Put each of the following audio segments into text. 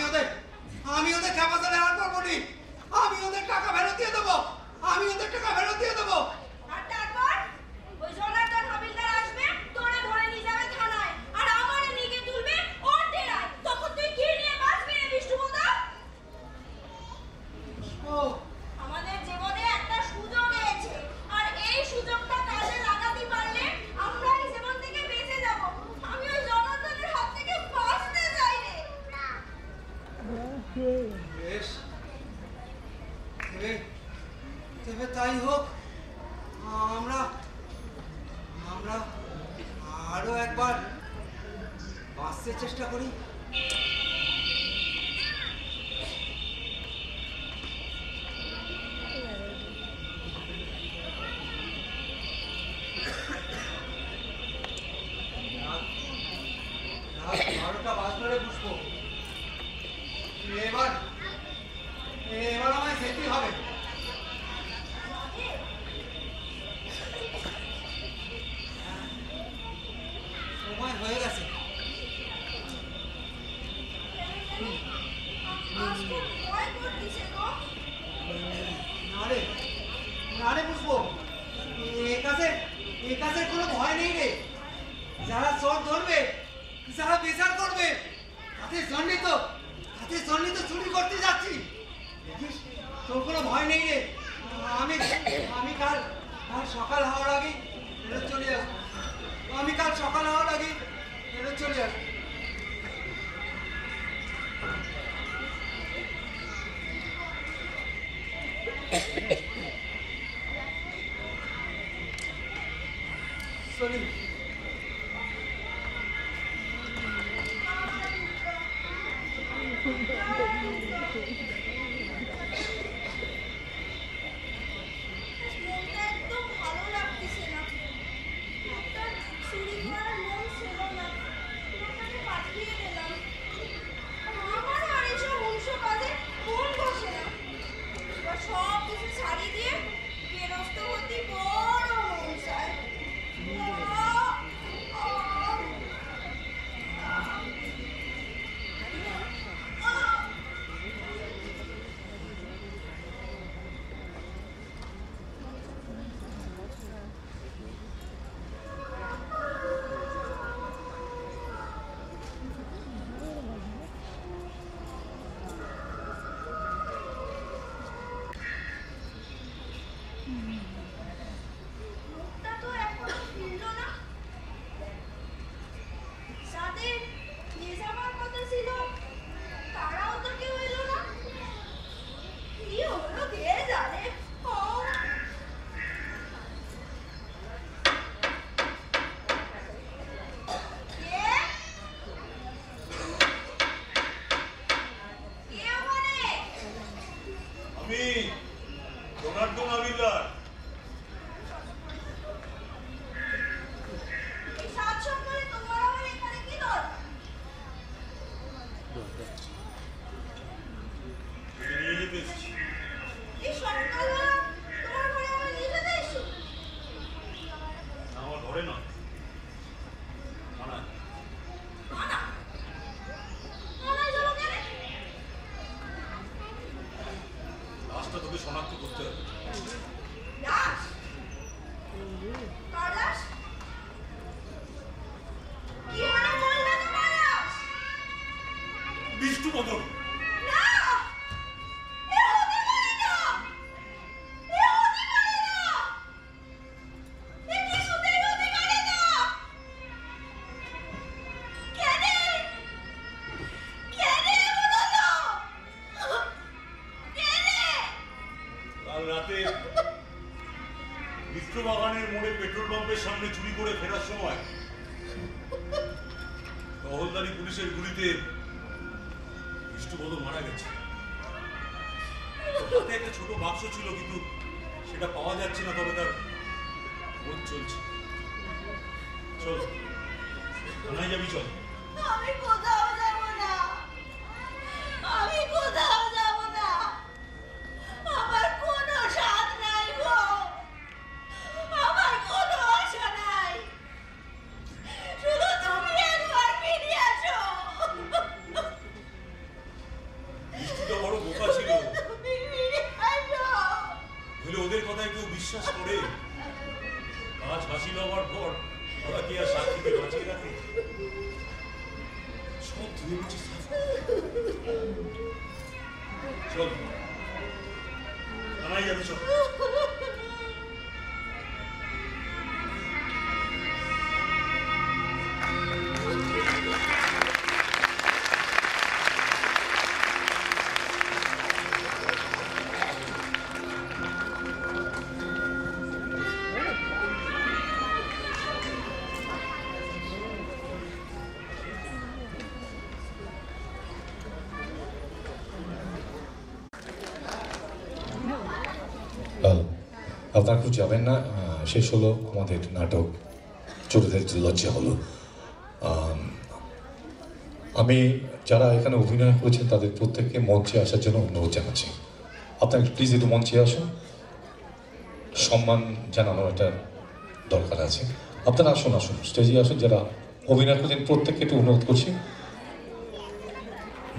আমি ওদের ক্যাপাসিটি আর করবো নি। আমি ওদের টাকা ফেরত দিয়ে দেবো। আর তারপর ওই জনার্দন হাবিলদার আসবে, তোরে ধরে নিয়ে যাবে থানায়, আর আমারে নিয়ে তুলবে ওর ডেরায়। তখন তুই কি নিয়ে বাঁচবি রে বিষ্ণুপদা? আমাদের জীবনে একটা সুযোগ এসেছে, আর এই সুযোগটা কাজে লাগাতে পারলে আমরা এই জীবন থেকে বেঁচে যাব। আমি ওই জনার্দনের হাত থেকে বাঁচতে চাই রে। বেশ, তবে তাই হোক। আমরা আরো একবার বাঁচতে চেষ্টা করি। রাত 12টা বাজলে বুঝবো। এবার আমায় যেতেই হবে। সময় হয়ে গেছে। না রে বুঝবো, এ কাছে কোনো ভয় নেই রে। যারা চোর ধরবে, যারা বিচার করবে, তাদের জন্যই তো চুরি করতে যাচ্ছি। দেখিস, তোর কোনো ভয় নেই রে। আমি কাল সকাল হওয়ার আগেই ফেরত চলে আসবো। চলি। একদম ভালো লাগতেছে না। চুরি করার মন ছিল না, তোমাকে পাঠিয়ে দিলাম। আমার আর এসব অংশ কাজে মন বসে না। এবার সব কিছু ছাড়িয়ে দিয়ে বেরস্ত হতে বড় মন চায়। জনার্দন হাবিলদার। আমার ঘরে নয়, লাশটা তোকে শনাক্ত করতে হবে। বিষ্ণুপদ। কাল রাতে মিত্রবাগানের মোড়ে পেট্রোল পাম্পের সামনে চুরি করে ফেরার সময় টহলদারি পুলিশের গুলিতে বিষ্ণুপদ মারা গেছে। হাতে একটা ছোট বাক্স ছিল, কিন্তু সেটা পাওয়া যাচ্ছে না। তবে তার খোঁজ চলছে। চল, থানায় যাবি। চল। আমি কোথাও যাব না। আমার কোনো স্বাদ নাই গো, আমার কোনো আশা নাই। শুধু তুমি একবার ফিরে আসো। বিশ্বাস করে কাজ হাসিল হওয়ার পর ওরা কি আর সাক্ষীকে বাঁচিয়ে রাখে? সব ধুয়ে মুছে সাফ করে। চল থানায় যাবে, চল। আপনারা একটু যাবেন না, শেষ হলো আমাদের নাটক চোরদের লজ্জা হলো। আমি যারা এখানে অভিনয় করেছেন তাদের প্রত্যেককে মঞ্চে আসার জন্য অনুরোধ জানাচ্ছি। আপনারা প্লিজ একটু মঞ্চে আসুন, সম্মান জানানোর একটা দরকার আছে। আপনারা আসুন আসুন স্টেজে আসুন, যারা অভিনয় করেছেন প্রত্যেককে একটু অনুরোধ করছি।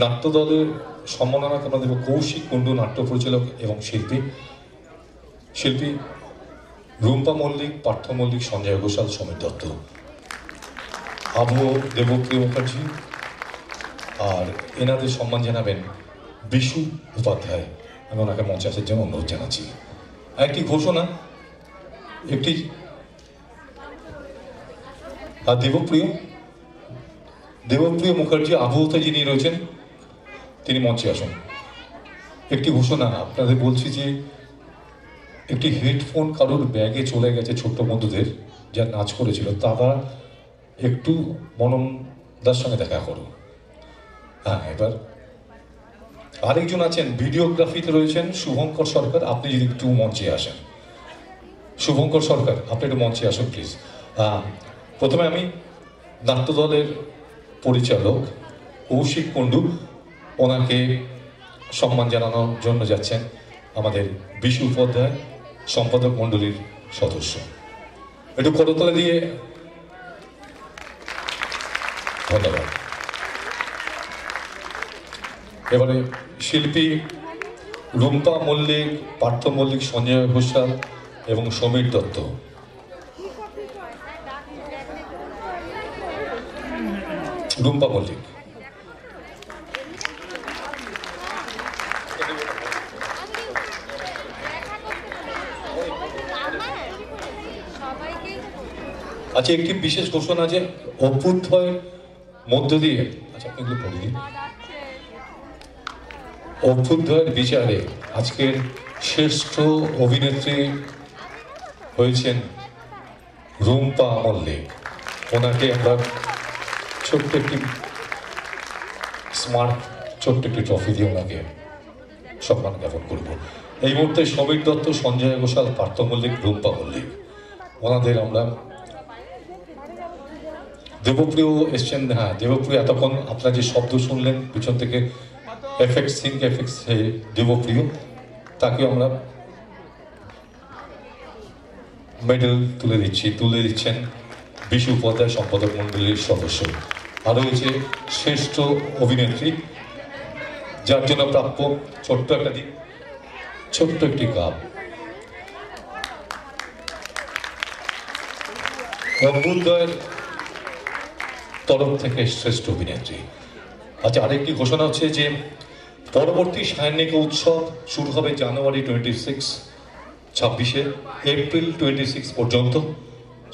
নাট্যদলের সম্মাননা আমরা দেব কৌশিক কুণ্ডু, নাট্য পরিচালক এবং শিল্পী রুম্পা মল্লিক, পার্থ মল্লিক, সঞ্জয় ঘোষাল, সমীর দত্ত, আবু দেবপ্রিয় মুখার্জি। আর এনাদের সম্মান জানাবেন বিশু উপাধ্যায়। আমি ওনাকে মঞ্চে আসার জন্য অনুরোধ জানাচ্ছি। একটি ঘোষণা, একটি দেবপ্রিয় মুখার্জি আবহতে যিনি রয়েছেন তিনি মঞ্চে আসুন। একটি ঘোষণা আপনাদের বলছি যে একটি হেডফোন কারোর ব্যাগে চলে গেছে ছোট্ট বন্ধুদের, যা নাচ করেছিল, তারা একটু মনমদার সঙ্গে দেখা করো। হ্যাঁ, এবার আরেকজন আছেন ভিডিওগ্রাফিতে রয়েছেন শুভঙ্কর সরকার, আপনি যদি একটু মঞ্চে আসেন। শুভঙ্কর সরকার, আপনি একটু মঞ্চে আসুন প্লিজ। প্রথমে আমি নাট্যদলের পরিচালক কৌশিক কুণ্ডু, ওনাকে সম্মান জানানোর জন্য যাচ্ছেন আমাদের বিশু উপাধ্যায়, সম্পাদক মণ্ডলীর সদস্য। একটু করতলা দিয়ে ধন্যবাদ। এবারে শিল্পী রুম্পা মল্লিক, পার্থ মল্লিক, সঞ্জয় ঘোষাল এবং সমীর দত্ত। রুম্পা মল্লিক, আচ্ছা একটি বিশেষ ঘোষণা যে অভ্যুদয়ের মধ্য দিয়ে, আচ্ছা আপনি এগুলো পড়ে দিন। অভ্যুদয়ের বিচারে আজকের শ্রেষ্ঠ অভিনেত্রী হয়েছেন রুম্পা মল্লিক। ওনাকে আমরা ছোট্ট একটি স্মার্ট ছোট্ট একটি ট্রফি দিয়ে ওনাকে সম্মান জ্ঞাপন করব। এই মুহূর্তে সমীর দত্ত, সঞ্জয় ঘোষাল, পার্থ মল্লিক, রুম্পা মল্লিক, ওনাদের আমরা দেবপ্রিয় এসছেন। হ্যাঁ, দেবপ্রিয় এতক্ষণ আপনারা যে শব্দ শুনলেন পিছন থেকে এফেক্টস, সিঙ্ক এফেক্টস, দেবপ্রিয়, তাকে আমরা মেডেল তুলে দিচ্ছেন বিশু উপাধ্যায়, সম্পাদক মণ্ডলীর সদস্য। আরও হয়েছে শ্রেষ্ঠ অভিনেত্রী, যার জন্য প্রাপ্য ছোট্ট একটি কাপ। অভ্যুদয়ের তরফ থেকে শ্রেষ্ঠ অভিনেত্রী। আচ্ছা, আরেকটি ঘোষণা হচ্ছে যে পরবর্তী সায়ান্নিক উৎসব শুরু হবে জানুয়ারি 26 এপ্রিল 26 পর্যন্ত,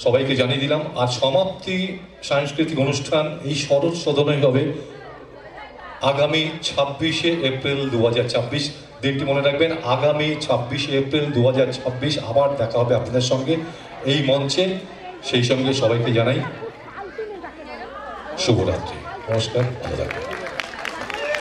সবাইকে জানিয়ে দিলাম। আর সমাপ্তি সাংস্কৃতিক অনুষ্ঠান এই শরৎ সদনে হবে আগামী 26 এপ্রিল 2024। দিনটি মনে রাখবেন, আগামী 26 এপ্রিল 2024 আবার দেখা হবে আপনাদের সঙ্গে এই মঞ্চে। সেই সঙ্গে সবাইকে জানাই শুভরাত্রি, নমস্কার, ভালো থাকবেন।